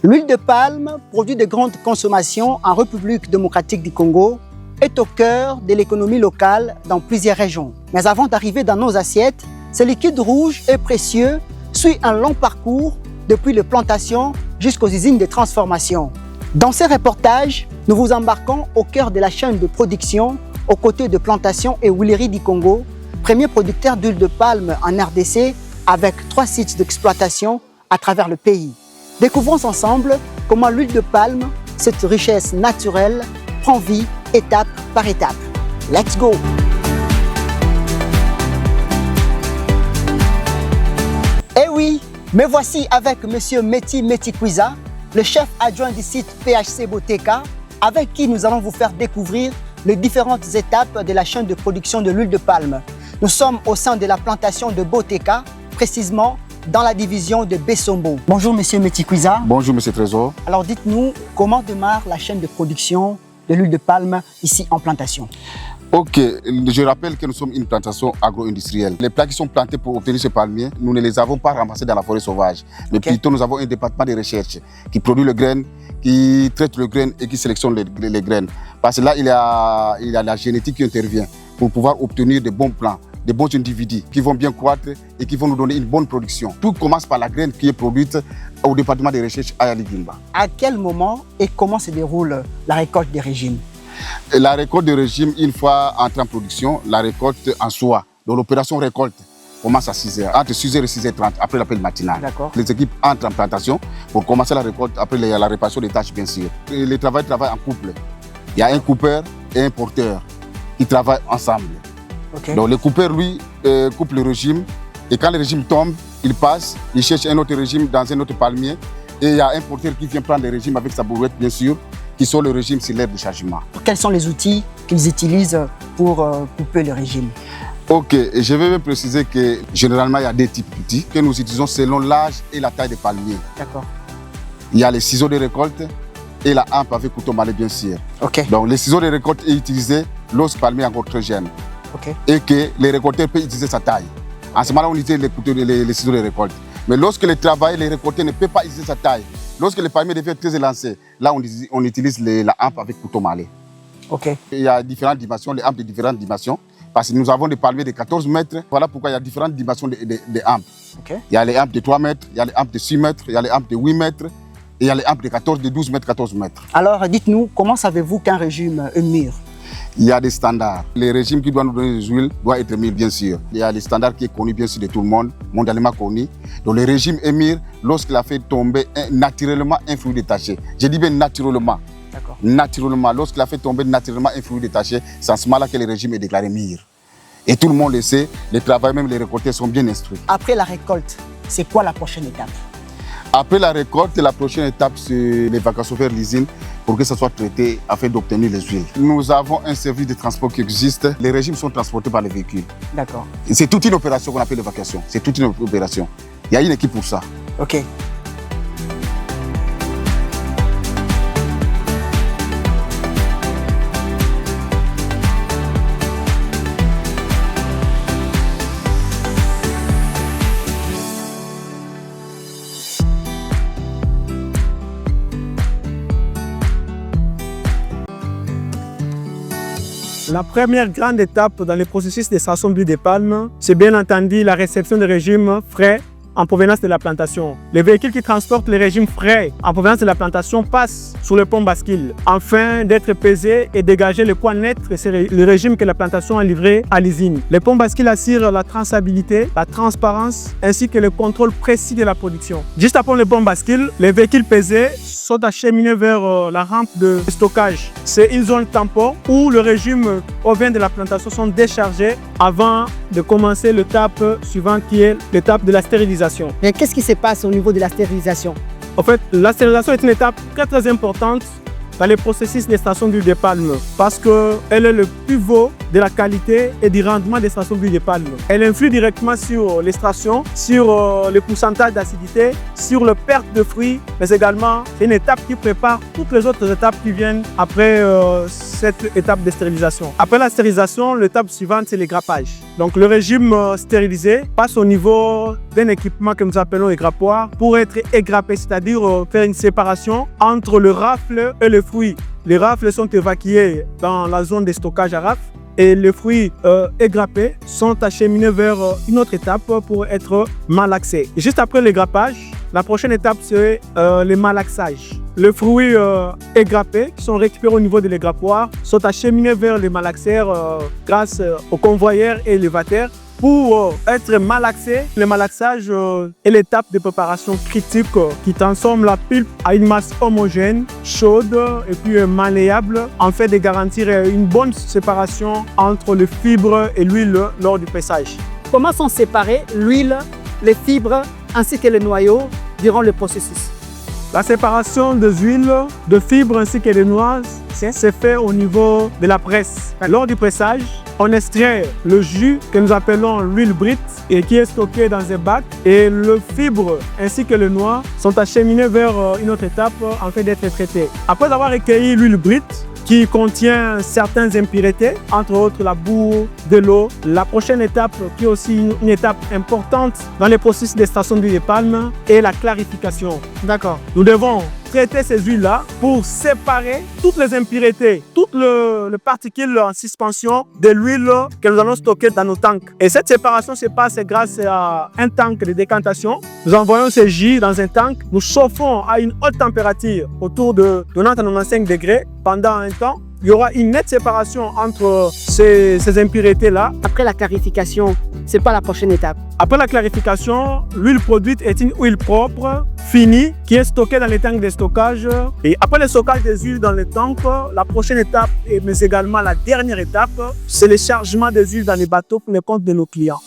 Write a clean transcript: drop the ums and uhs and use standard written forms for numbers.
L'huile de palme, produit de grande consommation en République démocratique du Congo, est au cœur de l'économie locale dans plusieurs régions. Mais avant d'arriver dans nos assiettes, ce liquide rouge et précieux suit un long parcours depuis les plantations jusqu'aux usines de transformation. Dans ce reportage, nous vous embarquons au cœur de la chaîne de production aux côtés de Plantations et Huileries du Congo, premier producteur d'huile de palme en RDC avec 3 sites d'exploitation à travers le pays. Découvrons ensemble comment l'huile de palme, cette richesse naturelle, prend vie étape par étape. Let's go! Eh oui, me voici avec M. Meti Metikwiza, le chef adjoint du site PHC Boteka, avec qui nous allons vous faire découvrir les différentes étapes de la chaîne de production de l'huile de palme. Nous sommes au sein de la plantation de Boteka, précisément dans la division de Bessombo. Bonjour M. Metikwiza. Bonjour M. Trésor. Alors dites-nous, comment démarre la chaîne de production de l'huile de palme ici en plantation? Ok, je rappelle que nous sommes une plantation agro-industrielle. Les plants qui sont plantés pour obtenir ce palmier, nous ne les avons pas ramassés dans la forêt sauvage. Mais plutôt, nous avons un département de recherche qui produit le grain, qui traite le grain et qui sélectionne les graines. Parce que là, il y a la génétique qui intervient pour pouvoir obtenir de bons plants, de bons individus qui vont bien croître et qui vont nous donner une bonne production. Tout commence par la graine qui est produite au département de recherche à Yaligimba. À quel moment et comment se déroule la récolte des régimes? La récolte de régime, une fois entrée en production, la récolte en soi, donc l'opération récolte commence à 6h, entre 6h et 6h30, après l'appel matinal. Les équipes entrent en plantation pour commencer la récolte, après la répartition des tâches bien sûr. Les travailleurs travaillent en couple. Il y a un coupeur et un porteur qui travaillent ensemble. Donc le coupeur, lui, coupe le régime et quand le régime tombe, il passe, il cherche un autre régime dans un autre palmier et il y a un porteur qui vient prendre le régime avec sa brouette bien sûr, qui sont le régime sur l'aire de chargement. Quels sont les outils qu'ils utilisent pour couper le régime? Ok, je vais même préciser que généralement il y a des types d'outils que nous utilisons selon l'âge et la taille des palmiers. D'accord. Il y a les ciseaux de récolte et la hampe avec couteau malais bien sûr. Donc les ciseaux de récolte est utilisé lorsque le palmier est encore très jeune. Et que les récolteurs peuvent utiliser sa taille. En ce moment-là, on utilise les ciseaux de récolte. Mais lorsque les travailleurs, les récolteurs ne peuvent pas utiliser sa taille, lorsque le palmier devient très élancé, là on utilise la hampe avec couteau malais. Il y a différentes dimensions, les hampes de différentes dimensions, parce que nous avons des palmiers de 14 mètres. Voilà pourquoi il y a différentes dimensions de hampes. Il y a les hampes de 3 mètres, il y a les hampes de 6 mètres, il y a les hampes de 8 mètres, et il y a les hampes de 14, de 12 mètres, 14 mètres. Alors dites-nous, comment savez-vous qu'un régime est mûr? Il y a des standards. Les régimes qui doivent nous donner des huiles doivent être mûrs, bien sûr. Il y a les standards qui sont connus, bien sûr, de tout le monde, mondialement connus. Donc, le régime est mûr lorsqu'il a fait tomber naturellement un fruit détaché. Je dis bien naturellement. Naturellement, lorsqu'il a fait tomber naturellement un fruit détaché, c'est en ce moment-là que le régime est déclaré mûr. Et tout le monde le sait, les travailleurs, même les récolteurs, sont bien instruits. Après la récolte, c'est quoi la prochaine étape? Après la récolte, la prochaine étape, c'est l'évacuation vers l'usine pour que ça soit traité afin d'obtenir les huiles. Nous avons un service de transport qui existe. Les régimes sont transportés par les véhicules. D'accord. C'est toute une opération qu'on appelle l'évacuation. C'est toute une opération. Il y a une équipe pour ça. Ok. La première grande étape dans le processus d'extraction d'huile de palme, c'est bien entendu la réception des régimes frais en provenance de la plantation. Les véhicules qui transportent les régimes frais en provenance de la plantation passent sur le pont bascule afin d'être pesés et dégager le poids net que c'est le régime que la plantation a livré à l'usine. Le pont bascule assure la traçabilité, la transparence ainsi que le contrôle précis de la production. Juste après le pont bascule, les véhicules pesés sont acheminés vers la rampe de stockage. C'est une zone tampon où le régime ovin de la plantation sont déchargés avant de commencer l'étape suivante qui est l'étape de la stérilisation. Mais qu'est-ce qui se passe au niveau de la stérilisation? En fait, la stérilisation est une étape très importante dans le processus d'extraction d'huile de palme parce qu'elle est le pivot de la qualité et du rendement d'extraction d'huile de palme. Elle influe directement sur l'extraction, sur le pourcentage d'acidité, sur la perte de fruits, mais également c'est une étape qui prépare toutes les autres étapes qui viennent après cette étape de stérilisation. Après la stérilisation, l'étape suivante, c'est le grappage. Donc le régime stérilisé passe au niveau d'un équipement que nous appelons égrappoir pour être égrappé, c'est-à-dire faire une séparation entre le rafle et le fruit. Les rafles sont évacués dans la zone de stockage à rafle et les fruits égrappés sont acheminés vers une autre étape pour être malaxés. Et juste après le grappage, la prochaine étape, c'est le malaxage. Les fruits égrappés qui sont récupérés au niveau de l'égrappoir sont acheminés vers les malaxeurs grâce aux convoyeurs et élévateurs pour être malaxés. Le malaxage est l'étape de préparation critique qui transforme la pulpe à une masse homogène, chaude et puis malléable, en fait de garantir une bonne séparation entre les fibres et l'huile lors du pressage. Comment sont séparées l'huile, les fibres ainsi que le noyau durant le processus? La séparation des huiles, de fibres ainsi que des noix se fait au niveau de la presse. Lors du pressage, on extrait le jus que nous appelons l'huile brute et qui est stocké dans un bac, et les fibres ainsi que les noix sont acheminées vers une autre étape en fait d'être traitées. Après avoir recueilli l'huile brute qui contient certaines impuretés, entre autres la boue, de l'eau, la prochaine étape, qui est aussi une étape importante dans le processus d'extraction d'huile de palme, est la clarification. D'accord. Nous devons traiter ces huiles-là pour séparer toutes les impuretés, toutes les particules en suspension de l'huile que nous allons stocker dans nos tanks. Et cette séparation se passe grâce à un tank de décantation. Nous envoyons ces jus dans un tank, nous chauffons à une haute température, autour de 90 à 95 degrés, pendant un temps. Il y aura une nette séparation entre ces impuretés-là. Après la clarification, c'est pas la prochaine étape? Après la clarification, l'huile produite est une huile propre, finie, qui est stockée dans les tanks de stockage. Et après le stockage des huiles dans les tanks, la prochaine étape, mais également la dernière étape, c'est le chargement des huiles dans les bateaux pour le compte de nos clients.